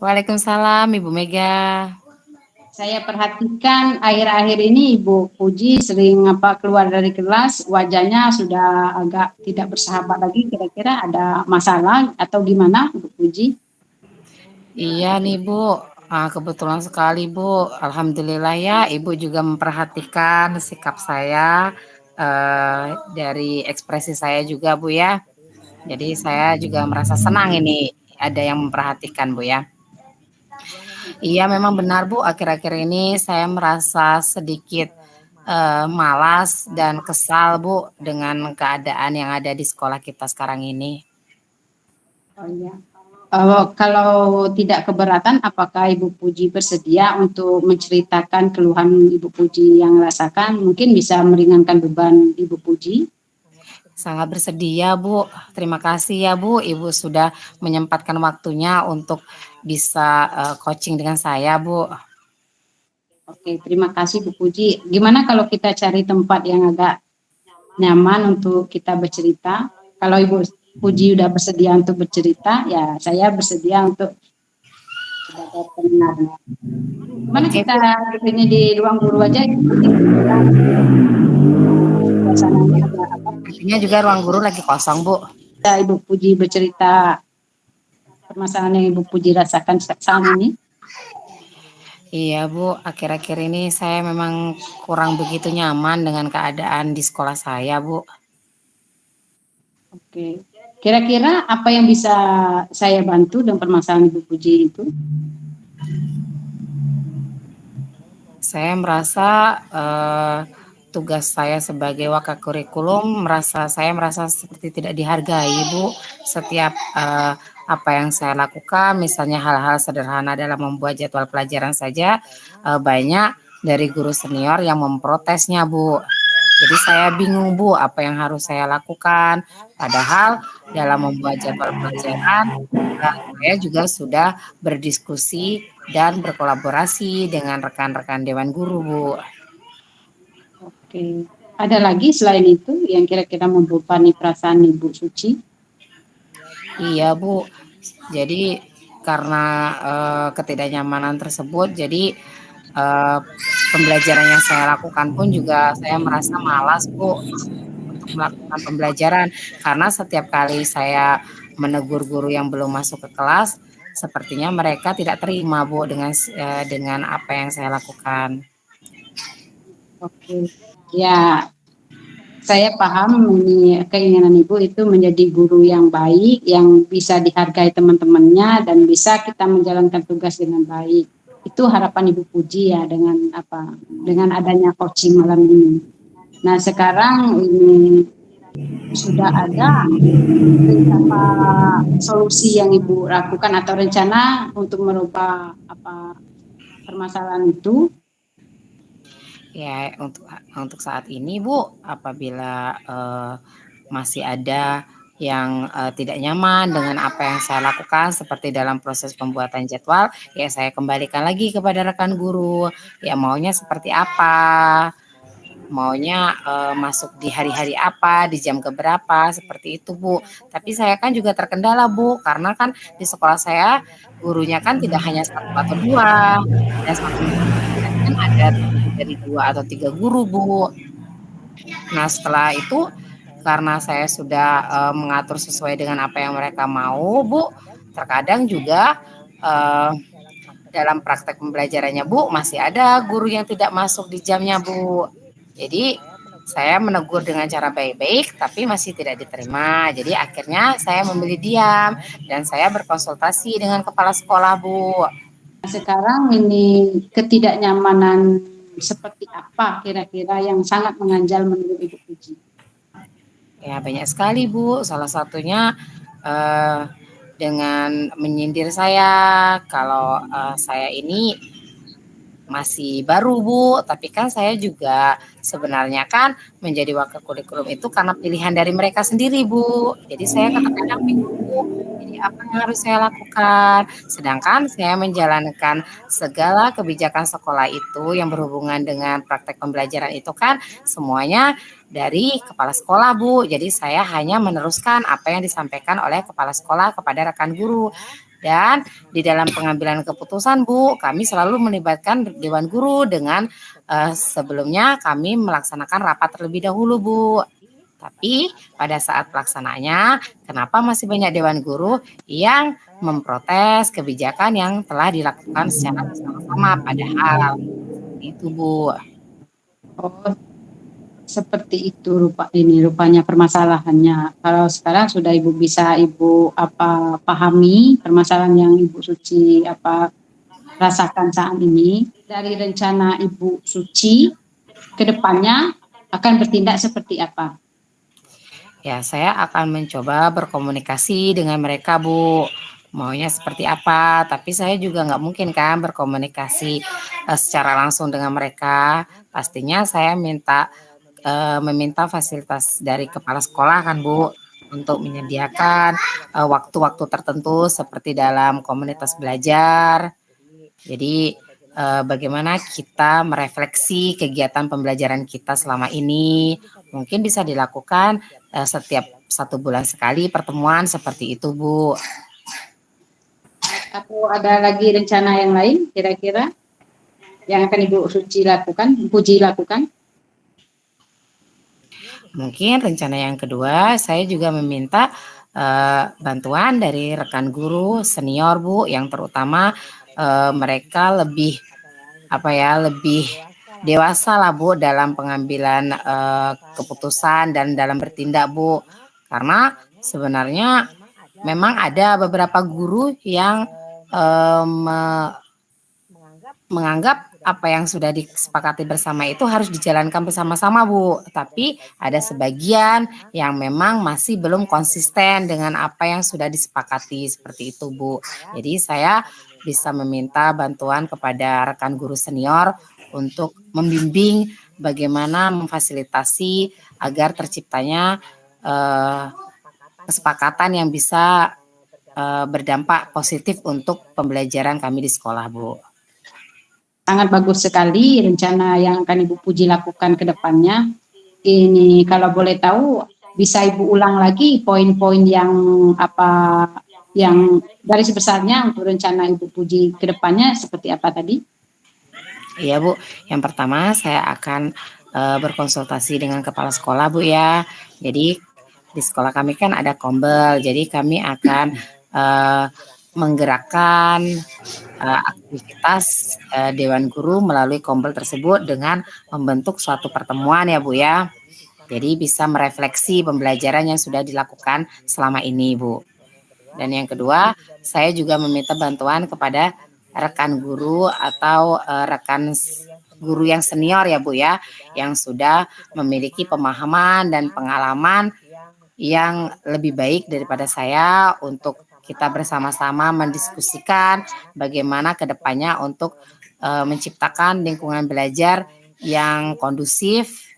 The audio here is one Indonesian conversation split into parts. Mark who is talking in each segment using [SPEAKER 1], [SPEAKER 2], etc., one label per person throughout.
[SPEAKER 1] Waalaikumsalam Ibu Mega.
[SPEAKER 2] Saya perhatikan akhir-akhir ini Ibu Puji sering keluar dari kelas, wajahnya sudah agak tidak bersahabat lagi. Kira-kira ada masalah atau gimana, Ibu Puji?
[SPEAKER 1] Iya nih Bu, kebetulan sekali Bu. Alhamdulillah ya Ibu juga memperhatikan sikap saya, dari ekspresi saya juga Bu ya. Jadi saya juga merasa senang ini ada yang memperhatikan Bu ya. Iya memang benar Bu, akhir-akhir ini saya merasa sedikit malas dan kesal Bu dengan keadaan yang ada di sekolah kita sekarang ini.
[SPEAKER 2] Oh iya. Kalau tidak keberatan, apakah Ibu Puji bersedia untuk menceritakan keluhan Ibu Puji yang rasakan? Mungkin bisa meringankan beban Ibu Puji.
[SPEAKER 1] Sangat bersedia Bu, terima kasih ya Bu, Ibu sudah menyempatkan waktunya untuk bisa coaching dengan saya Bu.
[SPEAKER 2] Oke, terima kasih Bu Puji. Gimana kalau kita cari tempat yang agak nyaman untuk kita bercerita? Kalau Ibu Puji udah bersedia untuk bercerita, ya saya bersedia untuk sebagai pendengarnya. Mana
[SPEAKER 1] Oke,
[SPEAKER 2] kita ini di ruang guru aja, Ibu Puji. Suasananya ada apa?
[SPEAKER 1] artinya juga ruang guru lagi kosong Bu.
[SPEAKER 2] Ibu Puji bercerita permasalahan yang Ibu Puji rasakan saat ini.
[SPEAKER 1] Iya Bu, akhir-akhir ini saya memang kurang begitu nyaman dengan keadaan di sekolah saya Bu.
[SPEAKER 2] Oke, kira-kira apa yang bisa saya bantu dengan permasalahan Ibu Puji itu?
[SPEAKER 1] Saya merasa tugas saya sebagai wakil kurikulum saya merasa seperti tidak dihargai Bu. Setiap apa yang saya lakukan, misalnya hal-hal sederhana dalam membuat jadwal pelajaran saja, banyak dari guru senior yang memprotesnya Bu. Jadi saya bingung Bu, apa yang harus saya lakukan. Padahal dalam membuat jadwal pelajaran, saya juga sudah berdiskusi dan berkolaborasi dengan rekan-rekan Dewan Guru Bu.
[SPEAKER 2] Oke, ada lagi selain itu yang kira-kira membebani perasaan Ibu Suci?
[SPEAKER 1] Iya Bu, jadi karena ketidaknyamanan tersebut, jadi pembelajaran yang saya lakukan pun juga saya merasa malas Bu untuk melakukan pembelajaran, karena setiap kali saya menegur guru yang belum masuk ke kelas, sepertinya mereka tidak terima Bu dengan apa yang saya lakukan.
[SPEAKER 2] Oke, ya saya paham ini keinginan Ibu itu menjadi guru yang baik, yang bisa dihargai teman-temannya dan bisa kita menjalankan tugas dengan baik. Itu harapan Ibu Puji ya dengan adanya coaching malam ini. Nah sekarang ini sudah ada beberapa solusi yang Ibu lakukan atau rencana untuk merubah permasalahan itu?
[SPEAKER 1] Ya, untuk saat ini Bu, apabila masih ada yang tidak nyaman dengan apa yang saya lakukan seperti dalam proses pembuatan jadwal, ya saya kembalikan lagi kepada rekan guru. Ya maunya seperti apa? Maunya masuk di hari-hari apa, di jam keberapa, seperti itu Bu. Tapi saya kan juga terkendala Bu, karena kan di sekolah saya gurunya kan tidak hanya satu atau dua, dan satu kan ada lebih dari 2 atau 3 guru Bu. Nah setelah itu karena saya sudah mengatur sesuai dengan apa yang mereka mau Bu, terkadang juga dalam praktek pembelajarannya Bu masih ada guru yang tidak masuk di jamnya Bu. Jadi saya menegur dengan cara baik-baik tapi masih tidak diterima. Jadi akhirnya saya memilih diam dan saya berkonsultasi dengan kepala sekolah Bu.
[SPEAKER 2] Sekarang ini ketidaknyamanan seperti apa kira-kira yang sangat mengganjal menurut Ibu Puji?
[SPEAKER 1] Ya banyak sekali Bu, salah satunya dengan menyindir saya kalau saya ini masih baru Bu, tapi kan saya juga sebenarnya kan menjadi wakil kurikulum itu karena pilihan dari mereka sendiri Bu. Jadi saya kadang-kadang bingung Bu, jadi apa yang harus saya lakukan? Sedangkan saya menjalankan segala kebijakan sekolah itu yang berhubungan dengan praktek pembelajaran itu kan semuanya dari kepala sekolah Bu. Jadi saya hanya meneruskan apa yang disampaikan oleh kepala sekolah kepada rekan guru. Dan di dalam pengambilan keputusan Bu, kami selalu melibatkan Dewan Guru dengan sebelumnya kami melaksanakan rapat terlebih dahulu Bu. Tapi pada saat pelaksanaannya, kenapa masih banyak Dewan Guru yang memprotes kebijakan yang telah dilakukan secara bersama-sama, padahal itu Bu.
[SPEAKER 2] Oh, seperti itu rupanya permasalahannya. Kalau sekarang sudah Ibu bisa pahami permasalahan yang Ibu Suci rasakan saat ini. Dari rencana Ibu Suci ke depannya akan bertindak seperti apa?
[SPEAKER 1] Ya, saya akan mencoba berkomunikasi dengan mereka, Bu. Maunya seperti apa, tapi saya juga nggak mungkin kan berkomunikasi secara langsung dengan mereka. Pastinya saya meminta fasilitas dari kepala sekolah kan Bu, untuk menyediakan waktu-waktu tertentu seperti dalam komunitas belajar. Jadi bagaimana kita merefleksi kegiatan pembelajaran kita selama ini, mungkin bisa dilakukan setiap 1 bulan sekali pertemuan seperti itu Bu.
[SPEAKER 2] Atau ada lagi rencana yang lain kira-kira yang akan Ibu Puji lakukan?
[SPEAKER 1] Mungkin rencana yang kedua, saya juga meminta bantuan dari rekan guru senior Bu, yang terutama mereka lebih dewasa lah Bu dalam pengambilan keputusan dan dalam bertindak Bu. Karena sebenarnya memang ada beberapa guru yang menganggap apa yang sudah disepakati bersama itu harus dijalankan bersama-sama Bu. Tapi ada sebagian yang memang masih belum konsisten dengan apa yang sudah disepakati seperti itu Bu. Jadi saya bisa meminta bantuan kepada rekan guru senior untuk membimbing bagaimana memfasilitasi agar terciptanya kesepakatan yang bisa berdampak positif untuk pembelajaran kami di sekolah Bu.
[SPEAKER 2] Sangat bagus sekali rencana yang akan Ibu Puji lakukan ke depannya. Ini kalau boleh tahu bisa Ibu ulang lagi poin-poin yang garis besarnya untuk rencana Ibu Puji ke depannya seperti apa tadi?
[SPEAKER 1] Iya Bu, yang pertama saya akan berkonsultasi dengan kepala sekolah Bu ya. Jadi di sekolah kami kan ada kombel, jadi kami akan menggerakkan aktivitas Dewan Guru melalui kombel tersebut dengan membentuk suatu pertemuan ya Bu ya. Jadi bisa merefleksi pembelajaran yang sudah dilakukan selama ini Bu. Dan yang kedua, saya juga meminta bantuan kepada rekan guru atau rekan guru yang senior ya Bu ya, yang sudah memiliki pemahaman dan pengalaman yang lebih baik daripada saya untuk kita bersama-sama mendiskusikan bagaimana ke depannya untuk menciptakan lingkungan belajar yang kondusif,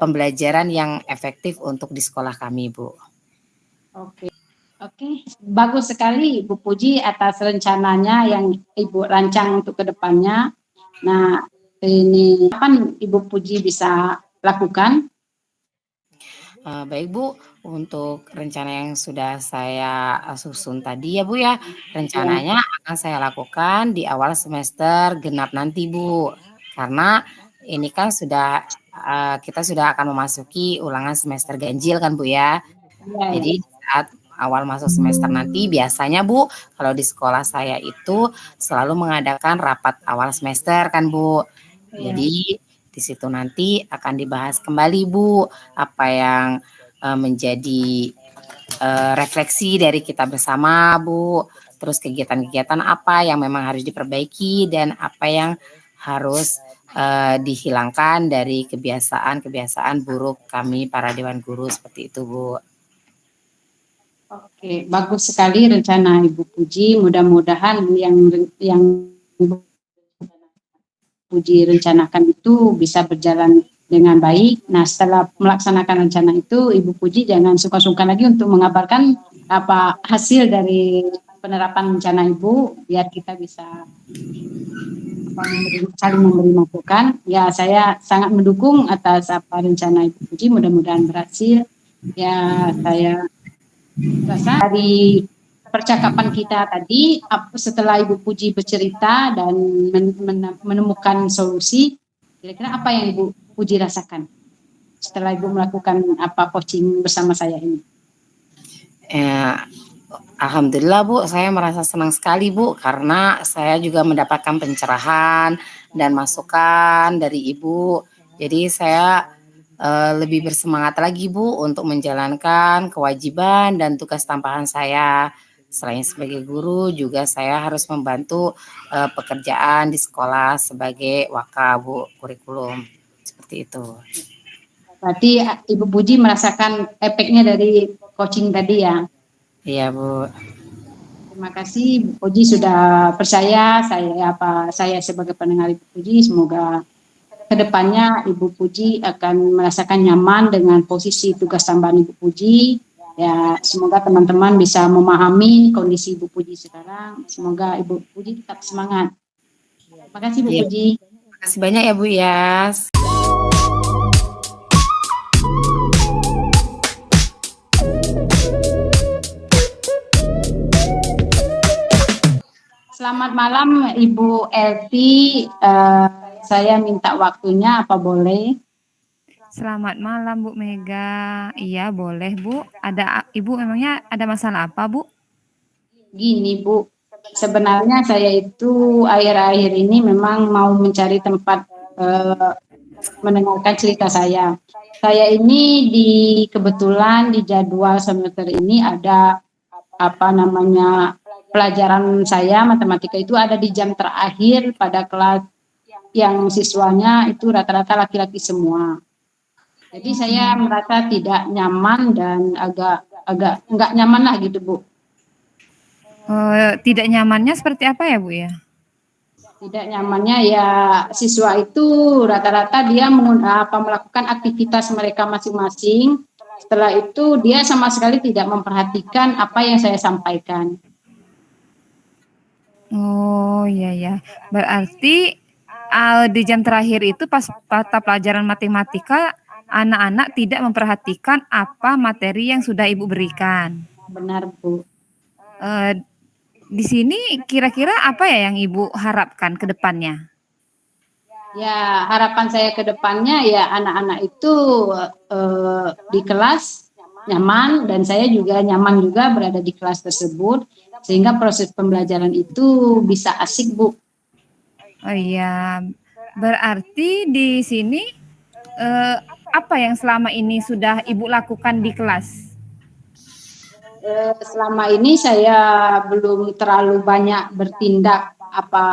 [SPEAKER 1] pembelajaran yang efektif untuk di sekolah kami, Bu.
[SPEAKER 2] Oke, bagus sekali Ibu Puji atas rencananya yang Ibu rancang untuk ke depannya. Nah, ini kapan Ibu Puji bisa lakukan?
[SPEAKER 1] Baik Bu, untuk rencana yang sudah saya susun tadi ya Bu ya, rencananya akan saya lakukan di awal semester genap nanti Bu. Karena ini kan kita sudah akan memasuki ulangan semester ganjil kan Bu ya. Jadi saat awal masuk semester nanti biasanya Bu, kalau di sekolah saya itu selalu mengadakan rapat awal semester kan Bu. Jadi di situ nanti akan dibahas kembali Bu, apa yang menjadi refleksi dari kita bersama Bu, terus kegiatan-kegiatan apa yang memang harus diperbaiki dan apa yang harus dihilangkan dari kebiasaan-kebiasaan buruk kami para Dewan Guru seperti itu Bu.
[SPEAKER 2] Oke, bagus sekali rencana Ibu Puji. Mudah-mudahan yang Puji rencanakan itu bisa berjalan dengan baik. Nah, setelah melaksanakan rencana itu, Ibu Puji jangan sungkan-sungkan lagi untuk mengabarkan apa hasil dari penerapan rencana Ibu, biar kita bisa saling memberi masukan. Ya, saya sangat mendukung atas rencana Ibu Puji. Mudah-mudahan berhasil. Ya, saya rasa dari percakapan kita tadi, setelah Ibu Puji bercerita dan menemukan solusi, kira-kira apa yang Ibu Puji rasakan setelah Ibu melakukan coaching bersama saya ini?
[SPEAKER 1] Alhamdulillah Bu, saya merasa senang sekali Bu, karena saya juga mendapatkan pencerahan dan masukan dari Ibu. Jadi saya lebih bersemangat lagi Bu untuk menjalankan kewajiban dan tugas tambahan saya. Selain sebagai guru, juga saya harus membantu pekerjaan di sekolah sebagai waka Bu, kurikulum. Seperti itu.
[SPEAKER 2] Berarti Ibu Puji merasakan efeknya dari coaching tadi ya?
[SPEAKER 1] Iya Bu.
[SPEAKER 2] Terima kasih Bu Puji sudah percaya saya sebagai pendengar Ibu Puji. Semoga kedepannya Ibu Puji akan merasakan nyaman dengan posisi tugas tambahan Ibu Puji. Ya, semoga teman-teman bisa memahami kondisi Ibu Puji sekarang. Semoga Ibu Puji tetap semangat. Terima kasih Bu Puji.
[SPEAKER 1] Terima kasih banyak ya Bu Yas.
[SPEAKER 2] Selamat malam Ibu Elti. Saya minta waktunya, apa boleh?
[SPEAKER 3] Selamat malam Bu Mega. Iya boleh Bu. Ada Ibu memangnya ada masalah apa Bu?
[SPEAKER 2] Gini Bu, sebenarnya saya itu akhir-akhir ini memang mau mencari tempat mendengarkan cerita saya. Saya ini kebetulan di jadwal semester ini ada pelajaran saya matematika itu ada di jam terakhir pada kelas yang siswanya itu rata-rata laki-laki semua. Jadi saya merasa tidak nyaman dan agak nggak nyaman lah gitu Bu.
[SPEAKER 3] Tidak nyamannya seperti apa ya Bu ya?
[SPEAKER 2] Tidak nyamannya ya siswa itu rata-rata dia melakukan aktivitas mereka masing-masing. Setelah itu dia sama sekali tidak memperhatikan apa yang saya sampaikan.
[SPEAKER 3] Oh iya ya. Berarti di jam terakhir itu pas mata pelajaran matematika anak-anak tidak memperhatikan apa materi yang sudah Ibu berikan.
[SPEAKER 2] Benar Bu.
[SPEAKER 3] Di sini kira-kira apa ya yang Ibu harapkan ke depannya?
[SPEAKER 2] Ya harapan saya ke depannya ya anak-anak itu di kelas nyaman dan saya juga nyaman juga berada di kelas tersebut sehingga proses pembelajaran itu bisa asik Bu.
[SPEAKER 3] Oh iya, berarti di sini apa yang selama ini sudah Ibu lakukan di kelas?
[SPEAKER 2] Selama ini saya belum terlalu banyak bertindak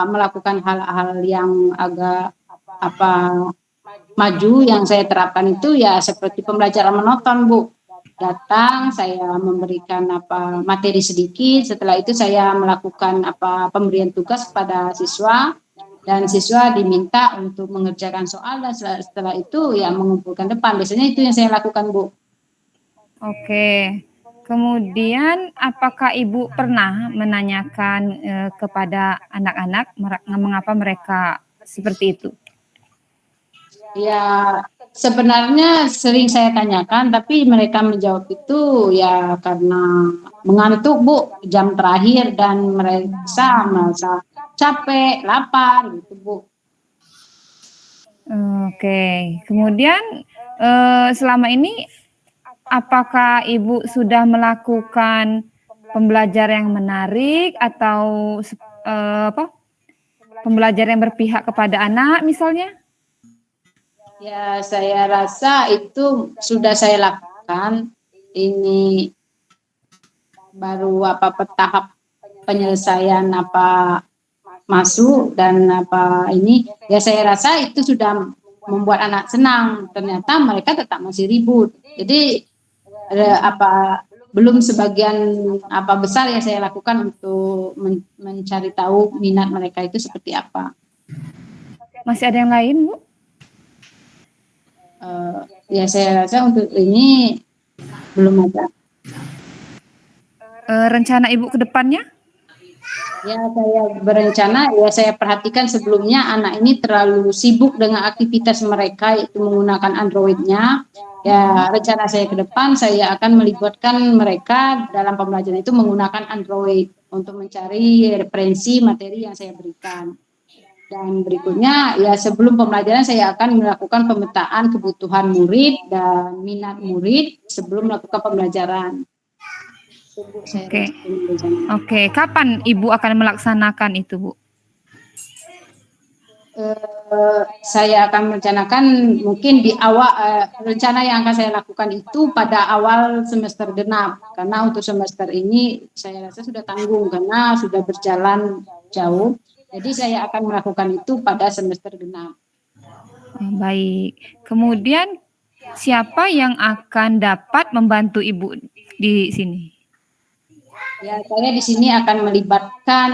[SPEAKER 2] melakukan hal-hal yang agak maju. Yang saya terapkan itu ya seperti pembelajaran menonton Bu. Datang saya memberikan materi sedikit, setelah itu saya melakukan pemberian tugas kepada siswa. Dan siswa diminta untuk mengerjakan soal dan setelah itu ya mengumpulkan depan. Biasanya itu yang saya lakukan Bu.
[SPEAKER 3] Oke. Kemudian apakah Ibu pernah menanyakan kepada anak-anak mengapa mereka seperti itu?
[SPEAKER 2] Ya sebenarnya sering saya tanyakan tapi mereka menjawab itu ya karena mengantuk Bu, jam terakhir dan mereka merasa capek, lapar gitu Bu.
[SPEAKER 3] Oke. Kemudian selama ini apakah Ibu sudah melakukan pembelajaran yang menarik atau pembelajaran yang berpihak kepada anak misalnya?
[SPEAKER 2] Ya saya rasa itu sudah saya lakukan. Ini baru tahap penyelesaian masuk dan ini ya saya rasa itu sudah membuat anak senang. Ternyata mereka tetap masih ribut. Jadi belum sebagian besar yang saya lakukan untuk mencari tahu minat mereka itu seperti apa.
[SPEAKER 3] Masih ada yang lain Bu?
[SPEAKER 2] Ya saya rasa untuk ini belum ada.
[SPEAKER 3] Rencana Ibu ke depannya?
[SPEAKER 2] Ya saya berencana, ya saya perhatikan sebelumnya anak ini terlalu sibuk dengan aktivitas mereka yaitu menggunakan Android-nya. Ya, rencana saya ke depan saya akan melibatkan mereka dalam pembelajaran itu menggunakan Android untuk mencari referensi materi yang saya berikan. Dan berikutnya ya sebelum pembelajaran saya akan melakukan pemetaan kebutuhan murid dan minat murid sebelum melakukan pembelajaran.
[SPEAKER 3] Oke. Oke, kapan Ibu akan melaksanakan itu, Bu?
[SPEAKER 2] Saya akan merencanakan mungkin di awal rencana yang akan saya lakukan itu pada awal semester genap, karena untuk semester ini saya rasa sudah tanggung karena sudah berjalan jauh, jadi saya akan melakukan itu pada semester genap.
[SPEAKER 3] Baik, kemudian siapa yang akan dapat membantu Ibu di sini?
[SPEAKER 2] Ya, saya di sini akan melibatkan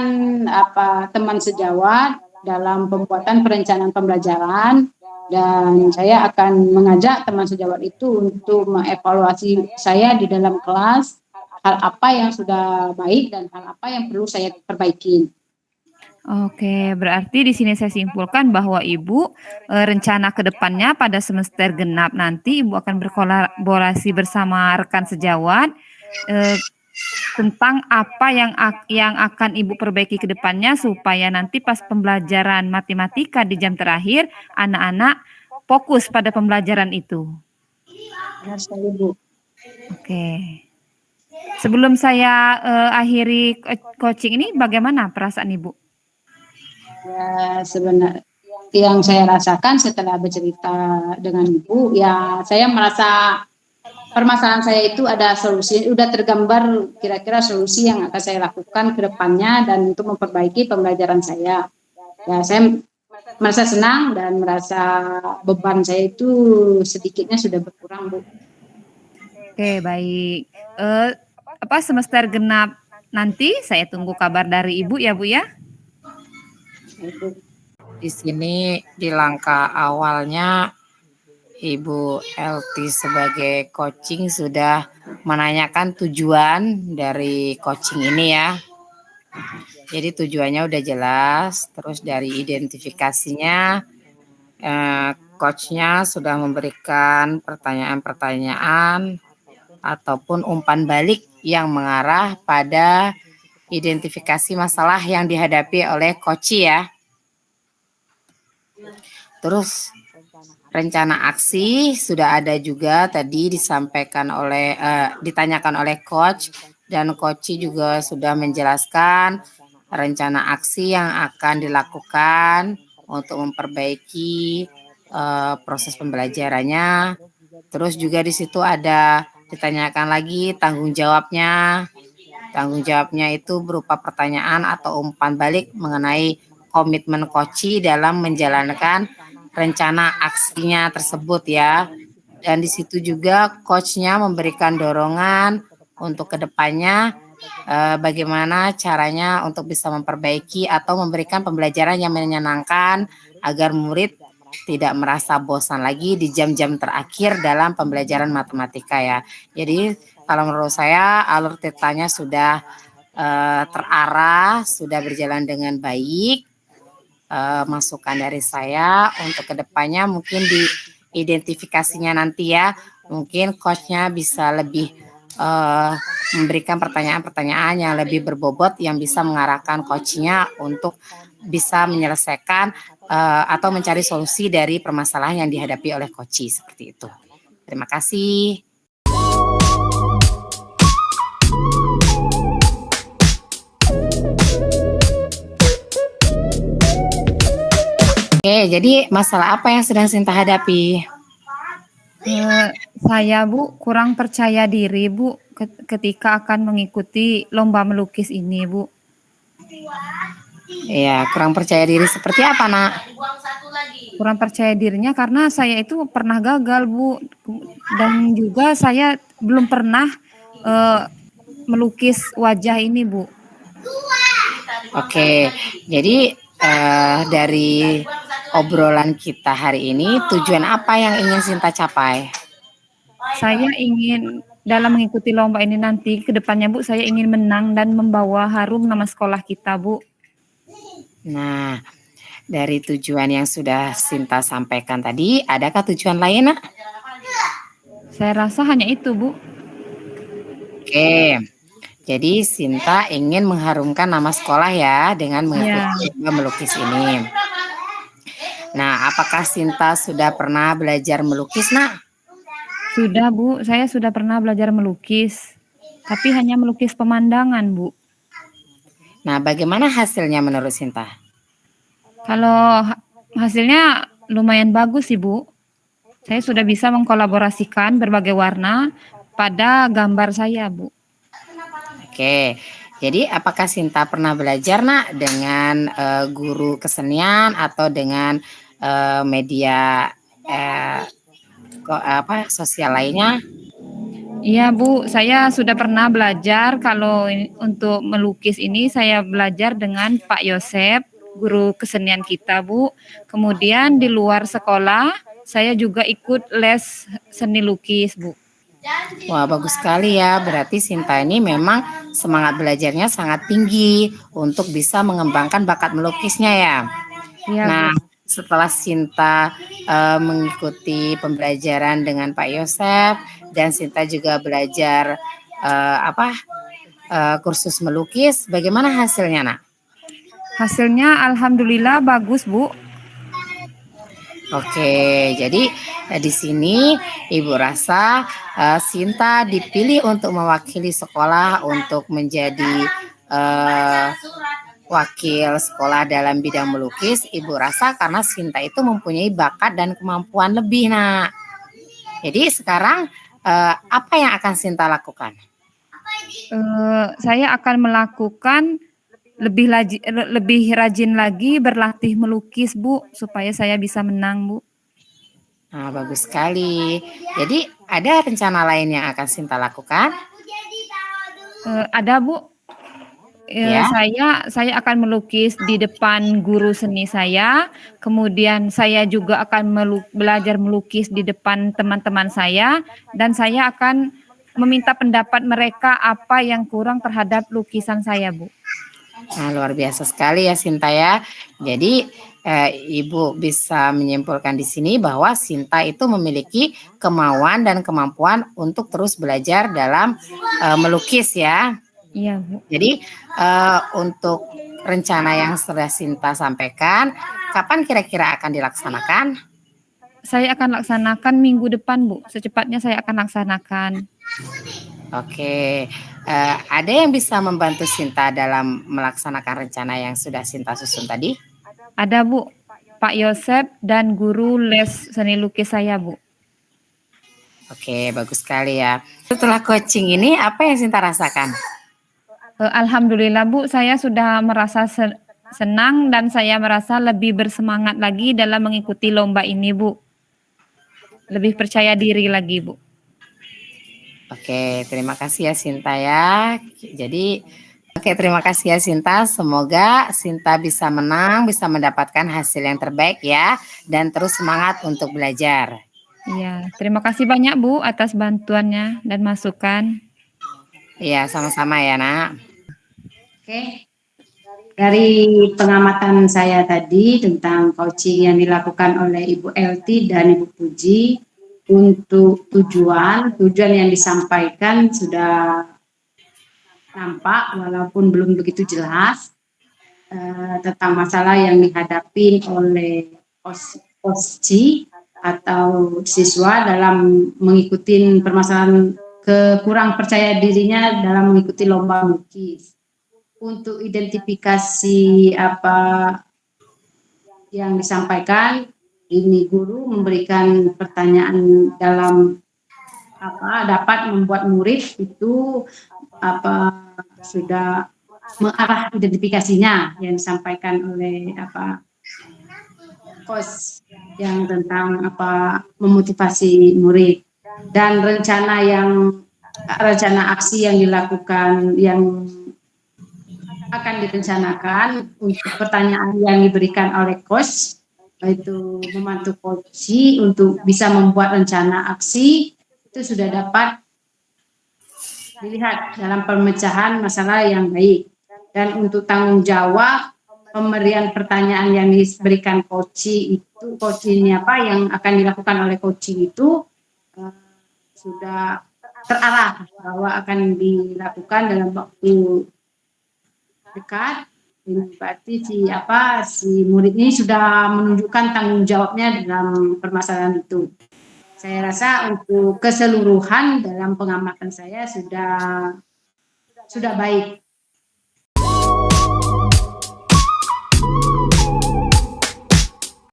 [SPEAKER 2] teman sejawat dalam pembuatan perencanaan pembelajaran, dan saya akan mengajak teman sejawat itu untuk mengevaluasi saya di dalam kelas, hal apa yang sudah baik dan hal apa yang perlu saya perbaiki.
[SPEAKER 3] Oke, berarti di sini saya simpulkan bahwa Ibu rencana ke depannya pada semester genap nanti Ibu akan berkolaborasi bersama rekan sejawat tentang apa yang akan Ibu perbaiki ke depannya supaya nanti pas pembelajaran matematika di jam terakhir anak-anak fokus pada pembelajaran itu.
[SPEAKER 2] Benar sekali, Bu.
[SPEAKER 3] Oke. Sebelum saya akhiri coaching ini, bagaimana perasaan Ibu?
[SPEAKER 2] Ya, sebenarnya yang saya rasakan setelah bercerita dengan Ibu, ya saya merasa permasalahan saya itu ada solusi, udah tergambar kira-kira solusi yang akan saya lakukan ke depannya dan untuk memperbaiki pembelajaran saya. Ya, saya merasa senang dan merasa beban saya itu sedikitnya sudah berkurang, Bu.
[SPEAKER 3] Oke, baik. Semester genap nanti saya tunggu kabar dari Ibu ya, Bu ya.
[SPEAKER 1] Di sini di langkah awalnya Ibu Elti sebagai coaching sudah menanyakan tujuan dari coaching ini ya. Jadi tujuannya udah jelas, terus dari identifikasinya coachnya sudah memberikan pertanyaan-pertanyaan ataupun umpan balik yang mengarah pada identifikasi masalah yang dihadapi oleh coach ya. Terus rencana aksi sudah ada juga tadi ditanyakan oleh coach, dan coach juga sudah menjelaskan rencana aksi yang akan dilakukan untuk memperbaiki proses pembelajarannya. Terus juga di situ ada ditanyakan lagi tanggung jawabnya. Tanggung jawabnya itu berupa pertanyaan atau umpan balik mengenai komitmen coach dalam menjalankan rencana aksinya tersebut ya. Dan di situ juga coachnya memberikan dorongan untuk kedepannya bagaimana caranya untuk bisa memperbaiki atau memberikan pembelajaran yang menyenangkan agar murid tidak merasa bosan lagi di jam-jam terakhir dalam pembelajaran matematika ya. Jadi kalau menurut saya alur tetanya sudah terarah, sudah berjalan dengan baik. Masukan dari saya untuk kedepannya mungkin di identifikasinya nanti ya, mungkin coachnya bisa lebih memberikan pertanyaan-pertanyaan yang lebih berbobot yang bisa mengarahkan coachnya untuk bisa menyelesaikan atau mencari solusi dari permasalahan yang dihadapi oleh coach seperti itu. Terima kasih. Oke, jadi masalah apa yang sedang Sinta hadapi?
[SPEAKER 3] Saya, Bu, kurang percaya diri, Bu, ketika akan mengikuti lomba melukis ini, Bu.
[SPEAKER 1] Ya, kurang percaya diri seperti apa, Nak?
[SPEAKER 3] Kurang percaya dirinya karena saya itu pernah gagal, Bu, dan juga saya belum pernah melukis wajah ini, Bu.
[SPEAKER 1] Oke, jadi dari obrolan kita hari ini, tujuan apa yang ingin Sinta capai?
[SPEAKER 3] Saya ingin dalam mengikuti lomba ini nanti ke depannya, Bu, saya ingin menang dan membawa harum nama sekolah kita, Bu.
[SPEAKER 1] Nah, dari tujuan yang sudah Sinta sampaikan tadi, adakah tujuan lain, Nak?
[SPEAKER 3] Saya rasa hanya itu, Bu.
[SPEAKER 1] Oke. Jadi Sinta ingin mengharumkan nama sekolah ya dengan
[SPEAKER 3] Iya,
[SPEAKER 1] mengikuti lomba melukis ini. Nah, apakah Sinta sudah pernah belajar melukis, Nak?
[SPEAKER 3] sudah, Bu. Saya sudah pernah belajar melukis, tapi hanya melukis pemandangan, Bu.
[SPEAKER 1] Nah, bagaimana hasilnya menurut Sinta?
[SPEAKER 3] Kalau hasilnya lumayan bagus sih, Bu. Saya sudah bisa mengkolaborasikan berbagai warna pada gambar saya, Bu.
[SPEAKER 1] Oke. Jadi apakah Sinta pernah belajar, Nak, dengan guru kesenian atau dengan media sosial lainnya?
[SPEAKER 3] Iya, Bu. Saya sudah pernah belajar kalau untuk melukis ini saya belajar dengan Pak Yosep, guru kesenian kita, Bu. Kemudian di luar sekolah saya juga ikut les seni lukis, Bu.
[SPEAKER 1] Wah, bagus sekali ya. Berarti Sinta ini memang semangat belajarnya sangat tinggi untuk bisa mengembangkan bakat melukisnya ya.
[SPEAKER 3] Iya, Bu.
[SPEAKER 1] Nah, setelah Sinta mengikuti pembelajaran dengan Pak Yosef dan Sinta juga belajar kursus melukis, bagaimana hasilnya, Nak?
[SPEAKER 3] Hasilnya alhamdulillah bagus, Bu.
[SPEAKER 1] Oke, jadi di sini Ibu rasa Sinta dipilih untuk mewakili sekolah untuk menjadi wakil sekolah dalam bidang melukis. Ibu rasa karena Sinta itu mempunyai bakat dan kemampuan lebih, Nak. Jadi sekarang apa yang akan Sinta lakukan?
[SPEAKER 3] Saya akan melakukan lebih rajin lagi berlatih melukis, Bu, supaya saya bisa menang, Bu.
[SPEAKER 1] Nah, bagus sekali. Jadi ada rencana lain yang akan Sinta lakukan?
[SPEAKER 3] Ada, Bu.
[SPEAKER 1] Ya.
[SPEAKER 3] Saya akan melukis di depan guru seni saya, kemudian saya juga akan belajar melukis di depan teman-teman saya, dan saya akan meminta pendapat mereka apa yang kurang terhadap lukisan saya, Bu.
[SPEAKER 1] Nah, luar biasa sekali ya Sinta ya. Jadi Ibu bisa menyimpulkan di sini bahwa Sinta itu memiliki kemauan dan kemampuan untuk terus belajar dalam melukis ya.
[SPEAKER 3] Iya, Bu.
[SPEAKER 1] Jadi untuk rencana yang sudah Sinta sampaikan, kapan kira-kira akan dilaksanakan?
[SPEAKER 3] Saya akan laksanakan minggu depan, Bu. Secepatnya saya akan laksanakan.
[SPEAKER 1] Oke, ada yang bisa membantu Sinta dalam melaksanakan rencana yang sudah Sinta susun tadi?
[SPEAKER 3] Ada, Bu. Pak Yosep dan guru les seni lukis saya, Bu.
[SPEAKER 1] Oke, bagus sekali ya. Setelah coaching ini, apa yang Sinta rasakan?
[SPEAKER 3] Alhamdulillah, Bu, saya sudah merasa senang dan saya merasa lebih bersemangat lagi dalam mengikuti lomba ini, Bu. Lebih percaya diri lagi, Bu.
[SPEAKER 1] Oke, terima kasih ya Sinta ya. Jadi, terima kasih ya Sinta. Semoga Sinta bisa menang, bisa mendapatkan hasil yang terbaik ya. Dan terus semangat untuk belajar.
[SPEAKER 3] Iya, terima kasih banyak Bu atas bantuannya dan masukan.
[SPEAKER 1] Iya, sama-sama ya Nak.
[SPEAKER 2] Oke. Dari pengamatan saya tadi tentang coaching yang dilakukan oleh Ibu Elti dan Ibu Puji, untuk tujuan yang disampaikan sudah nampak walaupun belum begitu jelas tentang masalah yang dihadapi oleh OSCI atau siswa dalam mengikuti permasalahan kekurang percaya dirinya dalam mengikuti lomba melukis. Untuk identifikasi apa yang disampaikan, ini guru memberikan pertanyaan dalam dapat membuat murid itu sudah mengarah identifikasinya yang disampaikan oleh coach yang tentang memotivasi murid, dan rencana aksi yang dilakukan yang akan direncanakan untuk pertanyaan yang diberikan oleh coach, yaitu membantu coach untuk bisa membuat rencana aksi itu sudah dapat dilihat dalam pemecahan masalah yang baik. Dan untuk tanggung jawab pemberian pertanyaan yang diberikan coach itu, coach ini apa yang akan dilakukan oleh coach itu sudah terarah bahwa akan dilakukan dalam waktu dekat. Ini berarti si murid ini sudah menunjukkan tanggung jawabnya dalam permasalahan itu. Saya rasa untuk keseluruhan dalam pengamatan saya sudah baik.